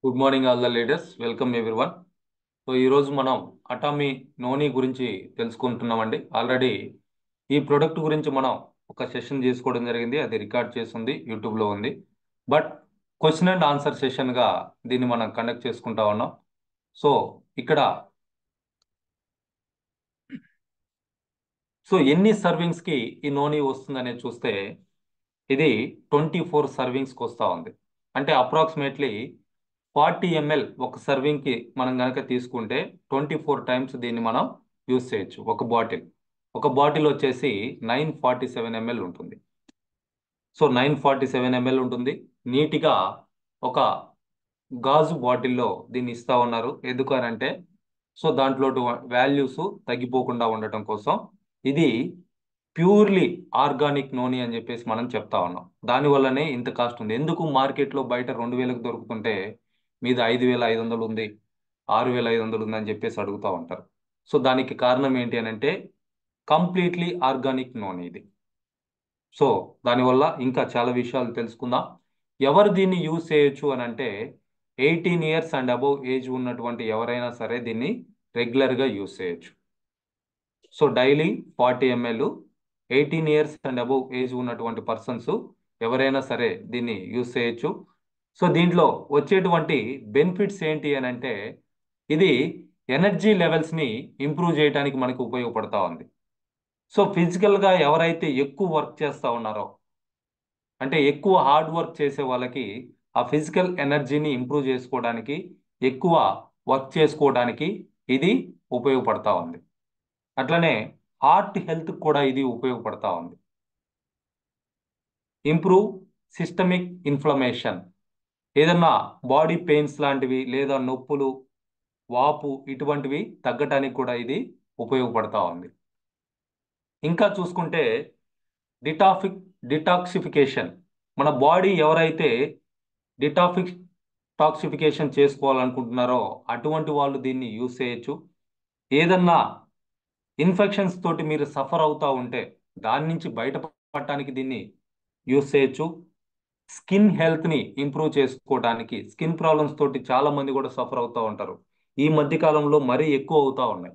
Good morning all the leaders, welcome everyone. So ఈరోజు మనం Atomy నోని గురించి తెలుసుకుంటున్నామండి. ఆల్రెడీ ఈ ప్రొడక్ట్ గురించి మనం ఒక సెషన్ చేసుకోవడం జరిగింది, అది రికార్డ్ చేసింది యూట్యూబ్లో ఉంది. బట్ క్వశ్చన్ అండ్ ఆన్సర్ సెషన్గా దీన్ని మనం కండక్ట్ చేసుకుంటా ఉన్నాం. సో ఇక్కడ ఎన్ని సర్వింగ్స్కి ఈ నోని వస్తుందనేది చూస్తే ఇది 24 సర్వింగ్స్కి వస్తూ ఉంది. అంటే అప్రాక్సిమేట్లీ 40 ml ఒక సర్వింగ్కి మనం కనుక తీసుకుంటే 24 టైమ్స్ దీన్ని మనం యూజ్ చేయొచ్చు. ఒక బాటిల్ వచ్చేసి 947 ml ఉంటుంది. సో 947 ml ఉంటుంది. నీట్గా ఒక గాజు బాటిల్లో దీన్ని ఇస్తా ఉన్నారు. ఎందుకు అని అంటే దాంట్లో వాల్యూస్ తగ్గిపోకుండా ఉండటం కోసం. ఇది ప్యూర్లీ ఆర్గానిక్ నూనె అని చెప్పేసి మనం చెప్తా ఉన్నాం. దానివల్లనే ఇంత కాస్ట్ ఉంది. ఎందుకు మార్కెట్లో బయట 2000కు దొరుకుతుంటే మీద 5500 ఉంది, 6500 ఉంది అని చెప్పేసి అడుగుతూ ఉంటారు. సో దానికి కారణం ఏంటి అని అంటే కంప్లీట్లీ ఆర్గానిక్ నూనె ఇది. సో దానివల్ల ఇంకా చాలా విషయాలు తెలుసుకుందాం. ఎవరు దీన్ని యూజ్ చేయొచ్చు అని అంటే 18 ఇయర్స్ అండ్ అబవ్ ఏజ్ ఉన్నటువంటి ఎవరైనా సరే దీన్ని రెగ్యులర్గా యూజ్ చేయొచ్చు. So daily 40 ml 18 years and above age ఉన్నటువంటి పర్సన్స్ ఎవరైనా సరే దీన్ని యూజ్ చేయొచ్చు. సో దీంట్లో వచ్చేటువంటి బెనిఫిట్స్ ఏంటి అని అంటే ఇది ఎనర్జీ లెవెల్స్ని ఇంప్రూవ్ చేయడానికి మనకు ఉపయోగపడతా ఉంది. సో ఫిజికల్గా ఎవరైతే ఎక్కువ వర్క్ చేస్తూ ఉన్నారో, అంటే ఎక్కువ హార్డ్ వర్క్ చేసే వాళ్ళకి ఆ ఫిజికల్ ఎనర్జీని ఇంప్రూవ్ చేసుకోవడానికి, ఎక్కువ వర్క్ చేసుకోవడానికి ఇది ఉపయోగపడతా ఉంది. అట్లనే హార్ట్ హెల్త్ కూడా ఇది ఉపయోగపడతా ఉంది. ఇంప్రూవ్ సిస్టమిక్ ఇన్ఫ్లమేషన్, ఏదన్నా బాడీ పెయిన్స్ లాంటివి లేదా నొప్పులు, వాపు ఇటువంటివి తగ్గటానికి కూడా ఇది ఉపయోగపడతా ఉంది. ఇంకా చూసుకుంటే డిటాఫిక్ డిటాక్సిఫికేషన్, మన బాడీ ఎవరైతే టాక్సిఫికేషన్ చేసుకోవాలనుకుంటున్నారో అటువంటి వాళ్ళు దీన్ని యూజ్ చేయొచ్చు. ఏదన్నా ఇన్ఫెక్షన్స్ తోటి మీరు సఫర్ అవుతా ఉంటే దాని నుంచి బయటపడటానికి దీన్ని యూజ్ చేయొచ్చు. స్కిన్ హెల్త్ని ఇంప్రూవ్ చేసుకోవడానికి, స్కిన్ ప్రాబ్లమ్స్ తోటి చాలా మంది కూడా సఫర్ అవుతూ ఉంటారు. ఈ మధ్య కాలంలో మరీ ఎక్కువ అవుతా ఉన్నాయి.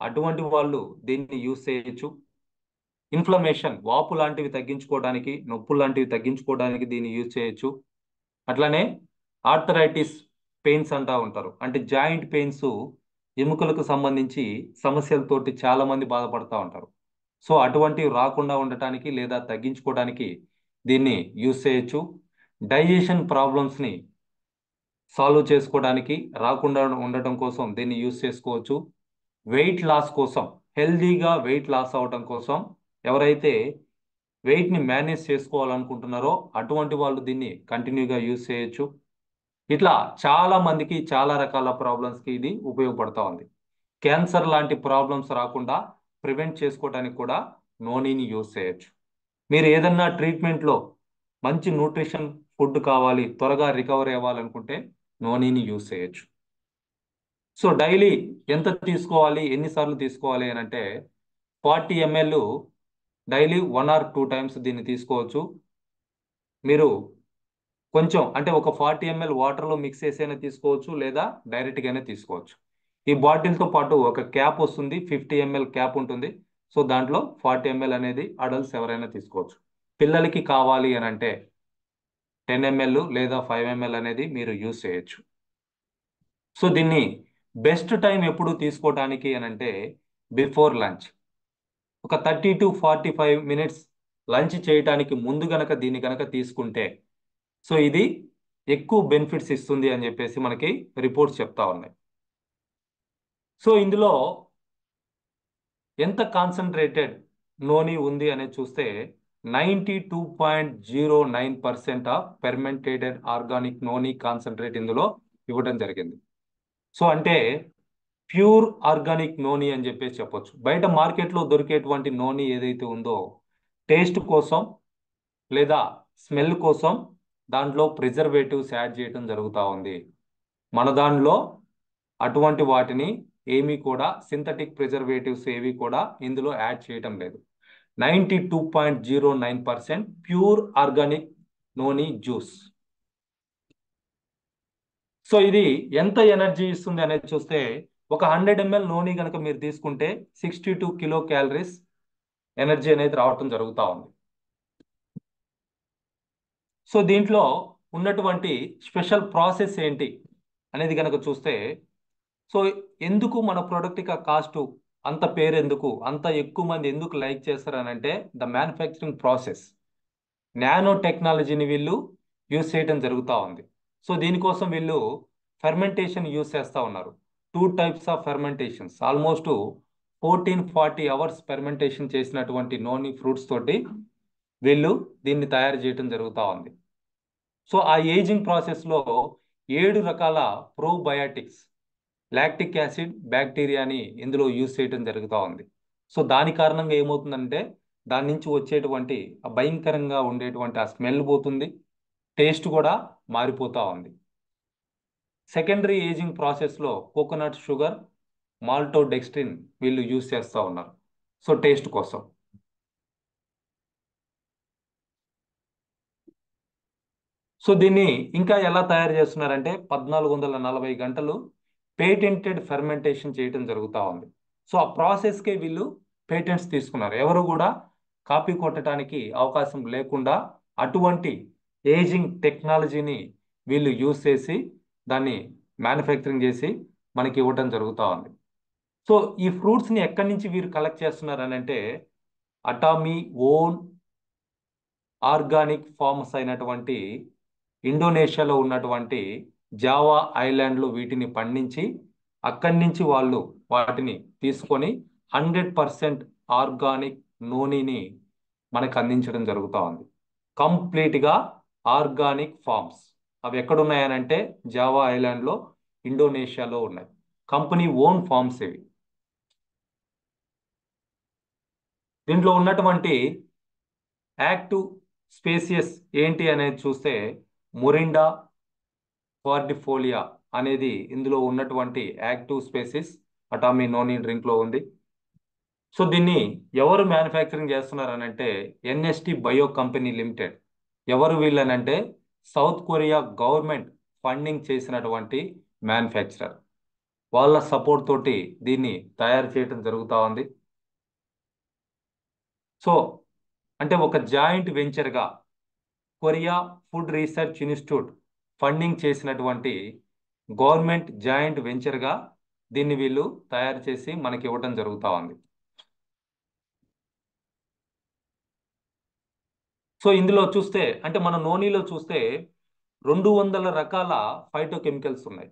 అటువంటి వాళ్ళు దీన్ని యూజ్ చేయొచ్చు. ఇన్ఫ్లమేషన్, వాపు లాంటివి తగ్గించుకోవడానికి, నొప్పులు లాంటివి తగ్గించుకోవడానికి దీన్ని యూజ్ చేయొచ్చు. అట్లనే ఆర్థరైటిస్ పెయిన్స్ అంటా ఉంటారు, అంటే జాయింట్ పెయిన్స్, ఎముకలకు సంబంధించి సమస్యలతోటి చాలా మంది బాధపడతా ఉంటారు. సో అటువంటివి రాకుండా ఉండటానికి లేదా తగ్గించుకోవడానికి దీన్ని యూజ్ చేయొచ్చు. డైజెషన్ ప్రాబ్లమ్స్ని సాల్వ్ చేసుకోవడానికి, రాకుండా ఉండటం కోసం దీన్ని యూజ్ చేసుకోవచ్చు. వెయిట్ లాస్ కోసం, హెల్దీగా వెయిట్ లాస్ అవడం కోసం, ఎవరైతే వెయిట్ని మేనేజ్ చేసుకోవాలనుకుంటున్నారో అటువంటి వాళ్ళు దీన్ని కంటిన్యూగా యూజ్ చేయొచ్చు. ఇట్లా చాలా మందికి చాలా రకాల ప్రాబ్లమ్స్కి ఇది ఉపయోగపడతా ఉంది. క్యాన్సర్ లాంటి ప్రాబ్లమ్స్ రాకుండా ప్రివెంట్ చేసుకోవడానికి కూడా నోనీని యూజ్ చేయొచ్చు. మీరు ఏదన్నా ట్రీట్మెంట్లో మంచి న్యూట్రిషన్ ఫుడ్ కావాలి, త్వరగా రికవరీ అవ్వాలనుకుంటే నోనీని యూజ్ చేయొచ్చు. సో డైలీ ఎంత తీసుకోవాలి, ఎన్నిసార్లు తీసుకోవాలి అని అంటే 40 ml డైలీ 1 or 2 టైమ్స్ దీన్ని తీసుకోవచ్చు. మీరు కొంచెం అంటే ఒక 40 ml వాటర్లో మిక్స్ చేసైనా తీసుకోవచ్చు, లేదా డైరెక్ట్గానే తీసుకోవచ్చు. ఈ బాటిల్తో పాటు ఒక క్యాప్ వస్తుంది, 50 ml క్యాప్ ఉంటుంది. సో దాంట్లో 40 ml అనేది అడల్ట్స్ ఎవరైనా తీసుకోవచ్చు. పిల్లలకి కావాలి అని అంటే 10 ml లేదా 5 ml అనేది మీరు యూజ్ చేయొచ్చు. సో దీన్ని బెస్ట్ టైం ఎప్పుడు తీసుకోవడానికి అని అంటే బిఫోర్ లంచ్. ఒక 30 to 45 మినిట్స్ లంచ్ చేయడానికి ముందు గనక దీన్ని గనక తీసుకుంటే సో ఇది ఎక్కువ బెనిఫిట్స్ ఇస్తుంది అని చెప్పేసి మనకి రిపోర్ట్స్ చెప్తా ఉన్నాయి. సో ఇందులో ఎంత కాన్సన్ట్రేటెడ్ నోని ఉంది అనేది చూస్తే 92.09% ఆఫ్ ఫెర్మెంటేటెడ్ ఆర్గానిక్ నోని కాన్సన్ట్రేట్ ఇందులో ఇవ్వడం జరిగింది. సో అంటే ప్యూర్ ఆర్గానిక్ నోని అని చెప్పేసి చెప్పొచ్చు. బయట మార్కెట్లో దొరికేటువంటి నోని ఏదైతే ఉందో టేస్ట్ కోసం లేదా స్మెల్ కోసం దాంట్లో ప్రిజర్వేటివ్స్ యాడ్ చేయడం జరుగుతూ ఉంది. మన దానిలో అటువంటి వాటిని ఏమీ కూడా సింథటిక్ ప్రిజర్వేటివ్స్ ఏవి కూడా ఇందులో యాడ్ చేయటం లేదు. 92.09% ప్యూర్ ఆర్గానిక్ నోని జ్యూస్. సో ఇది ఎంత ఎనర్జీ ఇస్తుంది అనేది చూస్తే ఒక 100 ml నూనె కనుక మీరు తీసుకుంటే 62 కిలో క్యాలరీస్ ఎనర్జీ అనేది రావటం జరుగుతూ ఉంది. సో దీంట్లో ఉన్నటువంటి స్పెషల్ ప్రాసెస్ ఏంటి అనేది కనుక చూస్తే, సో ఎందుకు మన ప్రోడక్ట్కి కాస్ట్ అంత పేరు, ఎందుకు అంత ఎక్కువ మంది ఎందుకు లైక్ చేస్తారు అని అంటే ద మ్యానుఫ్యాక్చరింగ్ ప్రాసెస్, నానో టెక్నాలజీని వీళ్ళు యూస్ చేయడం జరుగుతూ ఉంది. సో దీనికోసం వీళ్ళు ఫెర్మెంటేషన్ యూస్ చేస్తూ ఉన్నారు. 2 types of fermentations, almost 14-40 hours fermentation చేసినటువంటి నోని ఫ్రూట్స్ తోటి వీళ్ళు దీన్ని తయారు చేయడం జరుగుతూ ఉంది. సో ఆ ఏజింగ్ ప్రాసెస్లో 7 రకాల ప్రోబయాటిక్స్, లాక్టిక్ యాసిడ్, బ్యాక్టీరియాని ఇందులో యూస్ చేయడం జరుగుతూ ఉంది. సో దాని కారణంగా ఏమవుతుందంటే దాని నుంచి వచ్చేటువంటి ఆ భయంకరంగా ఉండేటువంటి ఆ స్మెల్ పోతుంది, టేస్ట్ కూడా మారిపోతూ ఉంది. సెకండరీ ఏజింగ్ ప్రాసెస్లో కోకోనట్ షుగర్, మాల్టోడెక్స్ట్రిన్ వీళ్ళు యూస్ చేస్తూ ఉన్నారు సో టేస్ట్ కోసం. సో దీన్ని ఇంకా ఎలా తయారు చేస్తున్నారంటే 1440 గంటలు పేటెంటెడ్ ఫెర్మెంటేషన్ చేయడం జరుగుతూ ఉంది. సో ఆ ప్రాసెస్కే వీళ్ళు పేటెంట్స్ తీసుకున్నారు. ఎవరు కూడా కాపీ కొట్టడానికి అవకాశం లేకుండా అటువంటి ఏజింగ్ టెక్నాలజీని వీళ్ళు యూస్ చేసి దాన్ని మ్యానుఫ్యాక్చరింగ్ చేసి మనకి ఇవ్వటం జరుగుతూ ఉంది. సో ఈ ఫ్రూట్స్ని ఎక్కడి నుంచి వీరు కలెక్ట్ చేస్తున్నారు అని అంటే అటామీ ఓన్ ఆర్గానిక్ ఫార్మ్స్ అయినటువంటి ఇండోనేషియాలో ఉన్నటువంటి జావా ఐలాండ్లో వీటిని పండించి అక్కడి నుంచి వాళ్ళు వాటిని తీసుకొని 100% ఆర్గానిక్ నూనెని మనకు అందించడం జరుగుతూ ఉంది. కంప్లీట్గా ఆర్గానిక్ ఫార్మ్స్ అవి ఎక్కడున్నాయనంటే జావా ఐలాండ్లో ఇండోనేషియాలో ఉన్నాయి. కంపెనీ ఓన్ ఫార్మ్స్ ఇవి. దీంట్లో ఉన్నటువంటి యాక్టివ్ స్పేసియస్ ఏంటి అనేది చూస్తే మొరిండా కార్డిఫోలియా అనేది ఇందులో ఉన్నటువంటి యాక్టివ్ స్పేసిస్ అటామీ నోని డ్రింక్లో ఉంది. సో దీన్ని ఎవరు మ్యానుఫ్యాక్చరింగ్ చేస్తున్నారు అంటే ఎన్ఎస్టి బయో కంపెనీ లిమిటెడ్. ఎవరు వీళ్ళనంటే సౌత్ కొరియా గవర్నమెంట్ ఫండింగ్ చేసినటువంటి మ్యానుఫ్యాక్చరర్. వాళ్ళ సపోర్ట్ తోటి దీన్ని తయారు చేయడం జరుగుతూ ఉంది. సో అంటే ఒక జాయింట్ వెంచర్గా Korea food research institute funding చేసినటువంటి గవర్నమెంట్ జాయింట్ వెంచర్గా దీన్ని వీళ్ళు తయారు చేసి మనకి ఇవ్వడం జరుగుతూ ఉంది. సో ఇందులో చూస్తే అంటే మన నోనీలో చూస్తే 200 రకాల ఫైటో కెమికల్స్ ఉన్నాయి.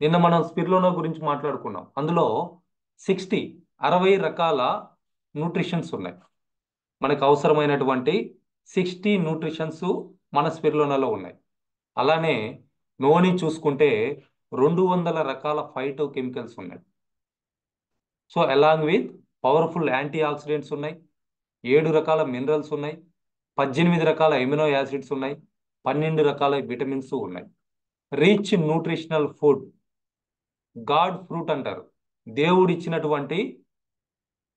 నిన్న మనం స్పిరులినా గురించి మాట్లాడుకున్నాం. అందులో 60 రకాల న్యూట్రిషన్స్ ఉన్నాయి. మనకు అవసరమైనటువంటి 60 న్యూట్రిషన్స్ మన స్పిరులినాలో ఉన్నాయి. అలానే నోని చూసుకుంటే 200 రకాల ఫైటో కెమికల్స్ ఉన్నాయి. So along with powerful antioxidants ఉన్నాయి, 7 రకాల మినరల్స్ ఉన్నాయి, 18 రకాల ఎమినో యాసిడ్స్ ఉన్నాయి, 12 రకాల విటమిన్స్ ఉన్నాయి. Rich nutritional food, God fruit అంటారు, దేవుడు ఇచ్చినటువంటి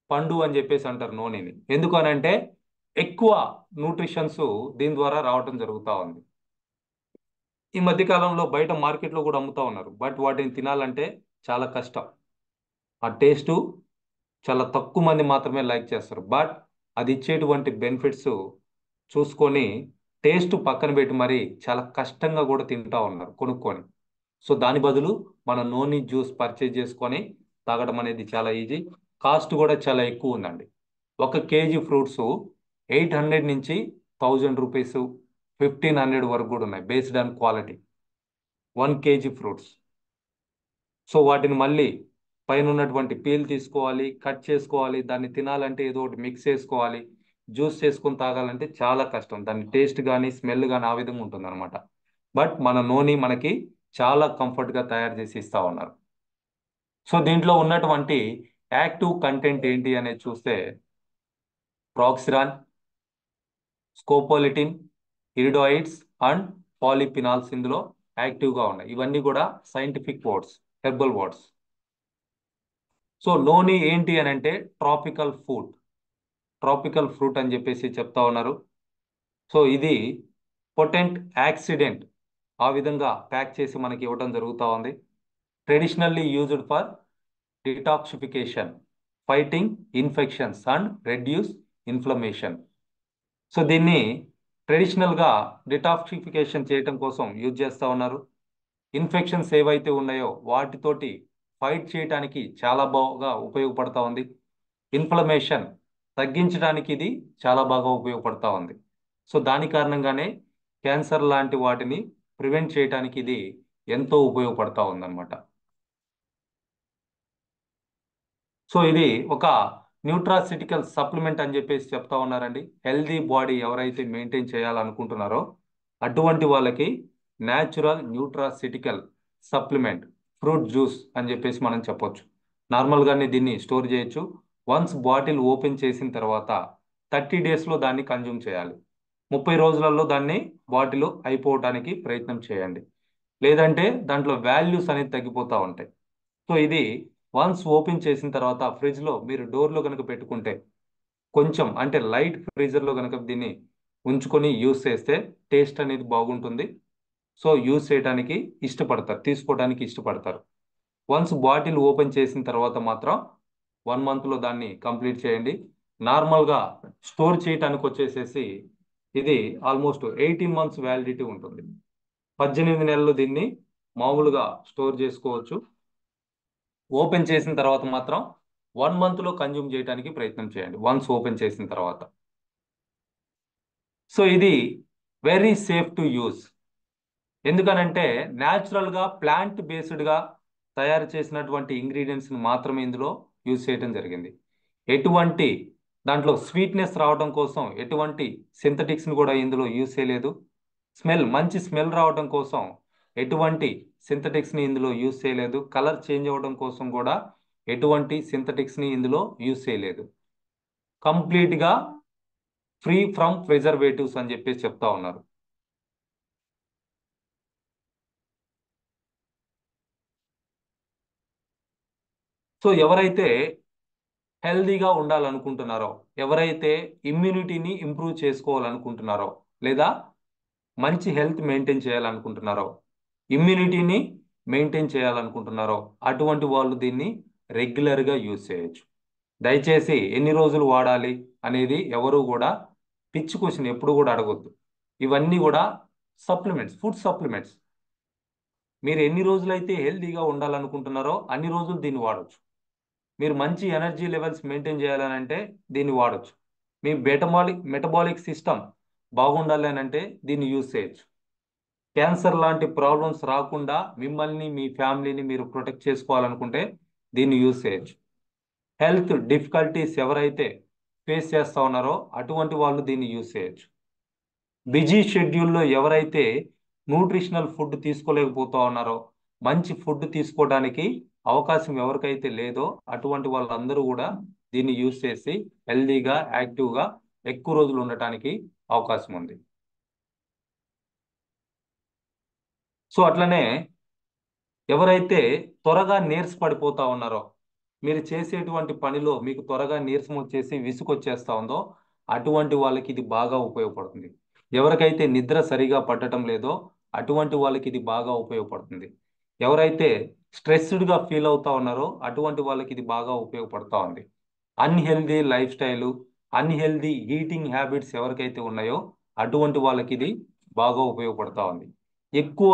పండు అని చెప్పేసి అంటారు నూనెని. ఎందుకు అని అంటే ఎక్కువ న్యూట్రిషన్స్ దీని ద్వారా రావటం జరుగుతూ ఉంది. ఈ మధ్య కాలంలో బయట మార్కెట్లో కూడా అమ్ముతూ ఉన్నారు, బట్ వాటిని తినాలంటే చాలా కష్టం. ఆ టేస్టు చాలా తక్కువ మంది మాత్రమే లైక్ చేస్తారు. బట్ అది ఇచ్చేటువంటి బెనిఫిట్స్ చూసుకొని టేస్ట్ పక్కన పెట్టి మరి చాలా కష్టంగా కూడా తింటా ఉన్నారు కొనుక్కొని. సో దాని బదులు మన నోని జ్యూస్ పర్చేజ్ చేసుకొని తాగడం అనేది చాలా ఈజీ. కాస్ట్ కూడా చాలా ఎక్కువ ఉందండి. 1 kg ఫ్రూట్స్ 800 నుంచి 1000 రూపీస్, 1500 వరకు కూడా ఉన్నాయి based on quality. 1 kg fruits. So వాటిని మళ్ళీ పైన ఉన్నటువంటి పీల్ తీసుకోవాలి, కట్ చేసుకోవాలి, దాన్ని తినాలంటే ఏదో ఒకటి మిక్స్ చేసుకోవాలి, జ్యూస్ చేసుకొని తాగాలంటే చాలా కష్టం. దాని టేస్ట్ కానీ స్మెల్ కానీ ఆ విధంగా ఉంటుంది అనమాట. బట్ మన నూనె మనకి చాలా కంఫర్ట్గా తయారు చేసి ఇస్తా ఉన్నారు. సో దీంట్లో ఉన్నటువంటి యాక్టివ్ కంటెంట్ ఏంటి అనేది చూస్తే ప్రాక్సిరాన్, స్కోపోలిటిన్, ఇరిడాయిడ్స్ అండ్ పాలిఫినాల్స్ ఇందులో యాక్టివ్గా ఉన్నాయి. ఇవన్నీ కూడా scientific words, herbal words. So noni ఏంటి అని అంటే ట్రాపికల్ ఫ్రూట్ అని చెప్పేసి చెప్తా ఉన్నారు. సో ఇది పొటెంట్ యాక్సిడెంట్ ఆ విధంగా ప్యాక్ చేసి మనకి ఇవ్వడం జరుగుతూ ఉంది. Traditionally used for detoxification, fighting infections and reduce inflammation. So దీన్ని ట్రెడిషనల్గా డిటాక్సిఫికేషన్ చేయటం కోసం యూజ్ చేస్తూ ఉన్నారు. ఇన్ఫెక్షన్స్ ఏవైతే ఉన్నాయో వాటితోటి ఫైట్ చేయడానికి చాలా బాగా ఉపయోగపడతా ఉంది. ఇన్ఫ్లమేషన్ తగ్గించడానికి ఇది చాలా బాగా ఉపయోగపడతా ఉంది. సో దాని కారణంగానే క్యాన్సర్ లాంటి వాటిని ప్రివెంట్ చేయడానికి ఇది ఎంతో ఉపయోగపడతా ఉందన్నమాట. సో ఇది ఒక న్యూట్రాసిటికల్ సప్లిమెంట్ అని చెప్పేసి చెప్తా ఉన్నారండి. హెల్దీ బాడీ ఎవరైతే మెయింటైన్ చేయాలనుకుంటున్నారో అటువంటి వాళ్ళకి natural nutraceutical supplement fruit juice అని చెప్పేసి మనం చెప్పొచ్చు. నార్మల్గానే దీన్ని స్టోర్ చేయొచ్చు. వన్స్ బాటిల్ ఓపెన్ చేసిన తర్వాత 30 డేస్లో దాన్ని కన్జ్యూమ్ చేయాలి. 30 రోజులలో దాన్ని బాటిల్ అయిపోవటానికి ప్రయత్నం చేయండి. లేదంటే దాంట్లో వాల్యూస్ అనేది తగ్గిపోతూ ఉంటాయి. సో ఇది వన్స్ ఓపెన్ చేసిన తర్వాత ఫ్రిడ్జ్లో మీరు డోర్లో కనుక పెట్టుకుంటే, కొంచెం అంటే లైట్ ఫ్రీజర్లో కనుక దీన్ని ఉంచుకొని యూస్ చేస్తే టేస్ట్ అనేది బాగుంటుంది. సో యూస్ చేయడానికి ఇష్టపడతారు, తీసుకోవడానికి ఇష్టపడతారు. వన్స్ బాటిల్ ఓపెన్ చేసిన తర్వాత మాత్రం 1 మంత్లో దాన్ని కంప్లీట్ చేయండి. నార్మల్గా స్టోర్ చేయడానికి వచ్చేసేసి ఇది ఆల్మోస్ట్ 18 మంత్స్ వ్యాలిడిటీ ఉంటుంది. 18 నెలలు దీన్ని మామూలుగా స్టోర్ చేసుకోవచ్చు. ఓపెన్ చేసిన తర్వాత మాత్రం 1 మంత్లో కన్జ్యూమ్ చేయడానికి ప్రయత్నం చేయండి వన్స్ ఓపెన్ చేసిన తర్వాత. సో ఇది వెరీ సేఫ్ టు యూజ్. ఎందుకనంటే న్యాచురల్గా ప్లాంట్ బేస్డ్గా తయారు చేసినటువంటి ఇంగ్రీడియంట్స్ని మాత్రమే ఇందులో యూజ్ చేయడం జరిగింది. ఎటువంటి దాంట్లో స్వీట్నెస్ రావడం కోసం ఎటువంటి సింథటిక్స్ని కూడా ఇందులో యూజ్ చేయలేదు. మంచి స్మెల్ రావడం కోసం ఎటువంటి సింథటిక్స్ని ఇందులో యూజ్ చేయలేదు. కలర్ చేంజ్ అవ్వడం కోసం కూడా ఎటువంటి సింథటిక్స్ని ఇందులో యూజ్ చేయలేదు. కంప్లీట్గా ఫ్రీ ఫ్రమ్ ప్రిజర్వేటివ్స్ అని చెప్పేసి చెప్తా ఉన్నారు. సో ఎవరైతే హెల్దీగా ఉండాలనుకుంటున్నారో, ఎవరైతే ఇమ్యూనిటీని ఇంప్రూవ్ చేసుకోవాలనుకుంటున్నారో, లేదా మంచి హెల్త్ మెయింటైన్ చేయాలనుకుంటున్నారో, ఇమ్యూనిటీని మెయింటైన్ చేయాలనుకుంటున్నారో అటువంటి వాళ్ళు దీన్ని రెగ్యులర్గా యూజ్ చేయొచ్చు. దయచేసి ఎన్ని రోజులు వాడాలి అనేది ఎవరు కూడా పిచ్చి క్వశ్చన్ ఎప్పుడు కూడా అడగొద్దు. ఇవన్నీ కూడా సప్లిమెంట్స్, ఫుడ్ సప్లిమెంట్స్. మీరు ఎన్ని రోజులైతే హెల్తీగా ఉండాలనుకుంటున్నారో అన్ని రోజులు దీన్ని వాడచ్చు. మీరు మంచి ఎనర్జీ లెవెల్స్ మెయింటైన్ చేయాలని అంటే దీన్ని వాడచ్చు. మీ మెటబాలిక్ సిస్టమ్ బాగుండాలి అని అంటే దీన్ని యూజ్ చేయొచ్చు. క్యాన్సర్ లాంటి ప్రాబ్లమ్స్ రాకుండా మిమ్మల్ని మీ ఫ్యామిలీని మీరు ప్రొటెక్ట్ చేసుకోవాలనుకుంటే దీన్ని యూజ్ చేయొచ్చు. హెల్త్ డిఫికల్టీస్ ఎవరైతే ఫేస్ చేస్తూ ఉన్నారో అటువంటి వాళ్ళు దీన్ని యూజ్ చేయొచ్చు. బిజీ షెడ్యూల్లో ఎవరైతే న్యూట్రిషనల్ ఫుడ్ తీసుకోలేకపోతూ ఉన్నారో, మంచి ఫుడ్ తీసుకోవడానికి అవకాశం ఎవరికైతే లేదో అటువంటి వాళ్ళందరూ కూడా దీన్ని యూజ్ చేసి హెల్దీగా, యాక్టివ్గా ఎక్కువ రోజులు ఉండటానికి అవకాశం ఉంది. సో అట్లనే ఎవరైతే త్వరగా నీరస పడిపోతా ఉన్నారో, మీరు చేసేటువంటి పనిలో మీకు త్వరగా నీరసం వచ్చేసి విసుగొచ్చేస్తా ఉందో అటువంటి వాళ్ళకి ఇది బాగా ఉపయోగపడుతుంది. ఎవరికైతే నిద్ర సరిగా పట్టడం లేదో అటువంటి వాళ్ళకి ఇది బాగా ఉపయోగపడుతుంది. ఎవరైతే స్ట్రెస్డ్గా ఫీల్ అవుతా ఉన్నారో అటువంటి వాళ్ళకి ఇది బాగా ఉపయోగపడతా ఉంది. Unhealthy life style, unhealthy eating habits ఎవరికైతే ఉన్నాయో అటువంటి వాళ్ళకి ఇది బాగా ఉపయోగపడతా ఉంది. ఎక్కువ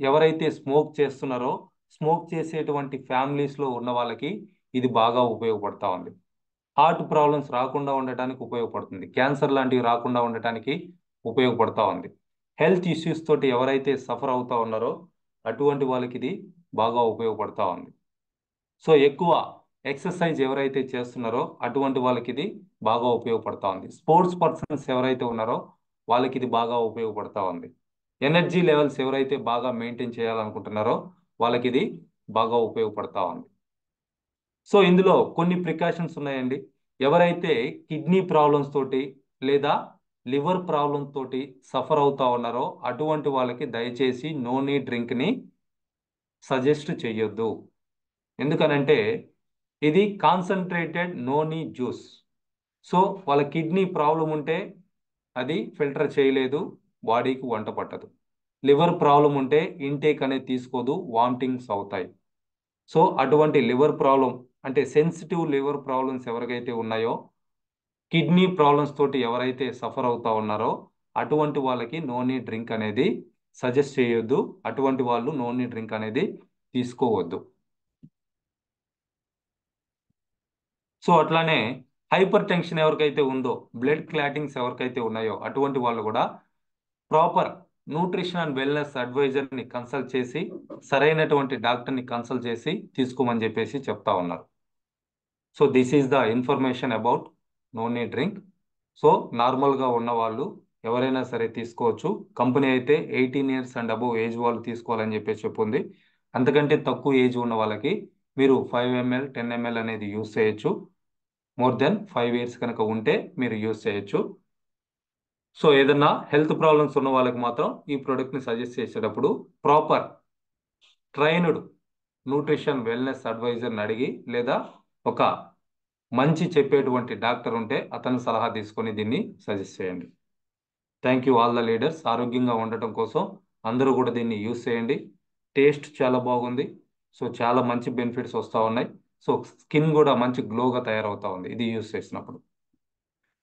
ఎవరైతే స్మోక్ చేస్తున్నారో, స్మోక్ చేసేటువంటి ఫ్యామిలీస్లో ఉన్న వాళ్ళకి ఇది బాగా ఉపయోగపడతా ఉంది. హార్ట్ ప్రాబ్లమ్స్ రాకుండా ఉండటానికి ఉపయోగపడుతుంది. క్యాన్సర్ లాంటివి రాకుండా ఉండటానికి ఉపయోగపడతా ఉంది. హెల్త్ ఇష్యూస్ తోటి ఎవరైతే సఫర్ అవుతా ఉన్నారో అటువంటి వాళ్ళకి ఇది బాగా ఉపయోగపడతా ఉంది. సో ఎక్కువ ఎక్సర్సైజ్ ఎవరైతే చేస్తున్నారో అటువంటి వాళ్ళకి ఇది బాగా ఉపయోగపడతా ఉంది. స్పోర్ట్స్ పర్సన్స్ ఎవరైతే ఉన్నారో వాళ్ళకి ఇది బాగా ఉపయోగపడతా ఉంది. ఎనర్జీ లెవెల్స్ ఎవరైతే బాగా మెయింటైన్ చేయాలనుకుంటున్నారో వాళ్ళకి ఇది బాగా ఉపయోగపడతా ఉంది. సో ఇందులో కొన్ని ప్రికాషన్స్ ఉన్నాయండి. ఎవరైతే కిడ్నీ ప్రాబ్లమ్స్ తోటి లేదా లివర్ ప్రాబ్లమ్స్ తోటి సఫర్ అవుతా ఉన్నారో అటువంటి వాళ్ళకి దయచేసి నోని డ్రింక్ని సజెస్ట్ చేయొద్దు. ఎందుకనంటే ఇది కాన్సన్ట్రేటెడ్ నోని జ్యూస్. సో వాళ్ళ కిడ్నీ ప్రాబ్లం ఉంటే అది ఫిల్టర్ చేయలేదు, బాడీకి వంట పట్టదు. లివర్ ప్రాబ్లం ఉంటే ఇంటేక్ అనేది తీసుకోదు, వామిటింగ్స్ అవుతాయి. సో అటువంటి లివర్ ప్రాబ్లం అంటే సెన్సిటివ్ లివర్ ప్రాబ్లమ్స్ ఎవరికైతే ఉన్నాయో, కిడ్నీ ప్రాబ్లమ్స్ తోటి ఎవరైతే సఫర్ అవుతా ఉన్నారో అటువంటి వాళ్ళకి నో నీడ్ డ్రింక్ అనేది సజెస్ట్ చేయొద్దు. అటువంటి వాళ్ళు నో నీడ్ డ్రింక్ అనేది తీసుకోవద్దు. సో అట్లానే హైపర్ టెన్షన్ ఎవరికైతే ఉందో, బ్లడ్ క్లాటింగ్స్ ఎవరికైతే ఉన్నాయో అటువంటి వాళ్ళు కూడా ప్రాపర్ న్యూట్రిషన్ అండ్ వెల్నెస్ అడ్వైజర్ని కన్సల్ట్ చేసి సరైనటువంటి డాక్టర్ని కన్సల్ట్ చేసి తీసుకోమని చెప్పేసి చెప్తా ఉన్నారు. So this is the information about noni drink. So నార్మల్గా ఉన్న వాళ్ళు ఎవరైనా సరే తీసుకోవచ్చు. కంపెనీ అయితే 18 ఇయర్స్ అండ్ అబోవ్ ఏజ్ వాళ్ళు తీసుకోవాలని చెప్పేసి చెప్పింది. అంతకంటే తక్కువ ఏజ్ ఉన్న వాళ్ళకి మీరు 5 ml 10 ml అనేది యూస్ చేయొచ్చు. మోర్ దెన్ 5 ఇయర్స్ కనుక ఉంటే మీరు యూస్ చేయొచ్చు. సో ఏదన్నా హెల్త్ ప్రాబ్లమ్స్ ఉన్న వాళ్ళకి మాత్రం ఈ ప్రోడక్ట్ని సజెస్ట్ చేసేటప్పుడు ప్రాపర్ ట్రైన్డ్ న్యూట్రిషన్ వెల్నెస్ అడ్వైజర్ని అడిగి లేదా ఒక మంచి చెప్పేటువంటి డాక్టర్ ఉంటే అతని సలహా తీసుకొని దీన్ని సజెస్ట్ చేయండి. Thank you all the leaders. ఆరోగ్యంగా ఉండటం కోసం అందరూ కూడా దీన్ని యూస్ చేయండి. టేస్ట్ చాలా బాగుంది. సో చాలా మంచి బెనిఫిట్స్ వస్తూ ఉన్నాయి. సో స్కిన్ కూడా మంచి గ్లోగా తయారవుతా ఉంది ఇది యూస్ చేసినప్పుడు.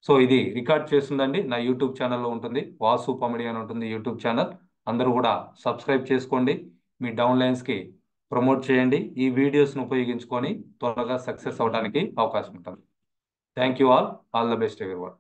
సో ఇది రికార్డ్ చేస్తుందండి, నా యూట్యూబ్ ఛానల్లో ఉంటుంది, వాసు కామెడీ అని ఉంటుంది యూట్యూబ్ ఛానల్. అందరూ కూడా సబ్స్క్రైబ్ చేసుకోండి, మీ డౌన్లైన్స్కి ప్రమోట్ చేయండి. ఈ వీడియోస్ను ఉపయోగించుకొని త్వరగా సక్సెస్ అవడానికి అవకాశం ఉంటుంది. Thank you all the best everyone.